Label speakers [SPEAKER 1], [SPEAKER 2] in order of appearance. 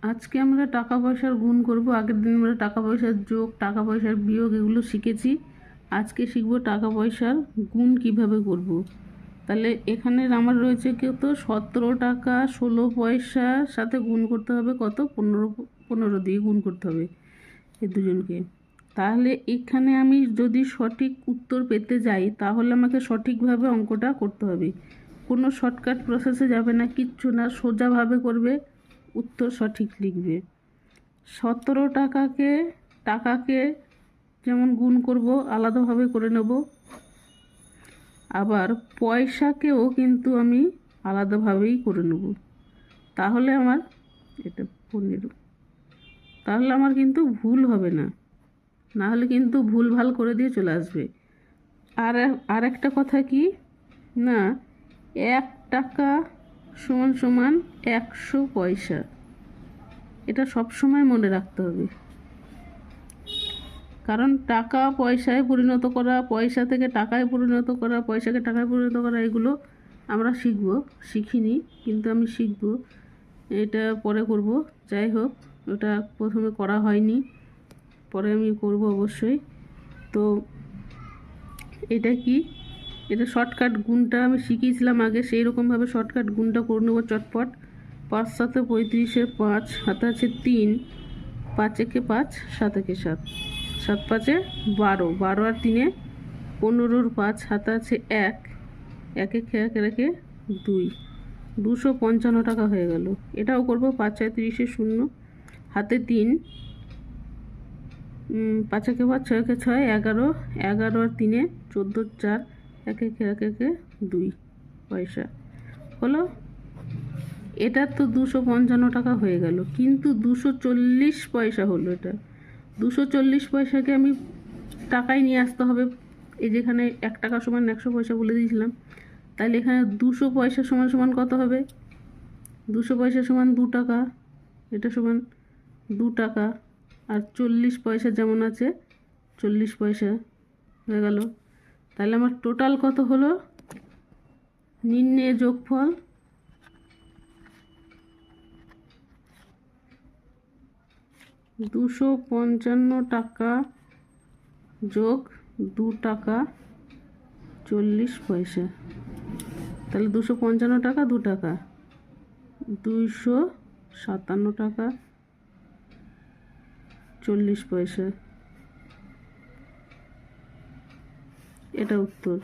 [SPEAKER 1] আজকে আমরা টাকা পয়সার গুণ করব। আগের দিন আমরা টাকা পয়সার যোগ, টাকা পয়সার বিয়োগ এগুলো শিখেছি। আজকে শিখব টাকা পয়সার গুণ কিভাবে করব। তাহলে এখানে আমার রয়েছে কত, 17 টাকা 16 পয়সার সাথে গুণ করতে হবে কত, 15 দিয়ে গুণ করতে হবে এই দুজনকে। তাহলে এখানে আমি যদি সঠিক উত্তর পেতে যাই তাহলে আমাকে সঠিকভাবে অঙ্কটা করতে হবে। কোনো শর্টকাট প্রসেসে যাবে না, কিচ্ছু না, সোজাভাবে করবে, উত্তর সঠিক লিখবে। 17 টাকাকে যেমন গুণ করব আলাদাভাবে করে নেব, আবার পয়সাকেও কিন্তু আমি আলাদাভাবেই করে নেব। তাহলে আমার এটা 15, তাহলে আমার কিন্তু ভুল হবে না, না হলে কিন্তু ভুলভাল করে দিয়ে চলে আসবে। আর একটা কথা কি না, 1 টাকা সমান সমান 100 পয়সা, এটা সব সময় মনে রাখতে হবে। কারণ টাকা পয়সায় পরিণত করা, পয়সা থেকে টাকায় পরিণত করা, পয়সাকে টাকায় পরিণত করা, এগুলো আমরা শিখিনি, কিন্তু আমি শিখব। এটা পরে করব, যাই হোক ওটা প্রথমে করা হয়নি, পরে আমি করব অবশ্যই। তো এটা কি, এটা শর্টকাট গুণটা আমি শিখিয়েছিলাম আগে, সেই রকমভাবে শর্টকাট গুণটা করে নেব চটপট। 5 7 35, 5 হাতে আছে 3, 5 একে 5, 7 একে 7, 7 5 12, 12 আর 3 15, 5 হাতে আছে 1, 1 একে 1 রেখে 2, 255 টাকা হয়ে গেল। এটাও করব। 5 6 30 0, হাতে 3, 5 একে 5, 6 একে 6, 11, 11 আর 3 14, 4, 1 একে 1 একে 2 পয়সা হলো। এটা তো 255 টাকা হয়ে গেল, কিন্তু 240 পয়সা হলো। এটা 240 পয়সাকে আমি টাকায় নিয়ে আসতে হবে। এই যেখানে 1 টাকা সমান 100 পয়সা বলে দিয়েছিলাম, তাহলে এখানে 200 পয়সা সমান সমান কত হবে, 200 পয়সা সমান 2 টাকা, এটা সমান 2 টাকা, আর 40 পয়সা যেমন আছে 40 পয়সা হয়ে গেল। তাহলে আমার টোটাল কত হলো, নির্ণয় যোগফল 255 টাকা যোগ 2 টাকা 40 পয়সা। তাহলে 255 টাকা 2 টাকা 257 টাকা 40 পয়সা, এটা উত্তর।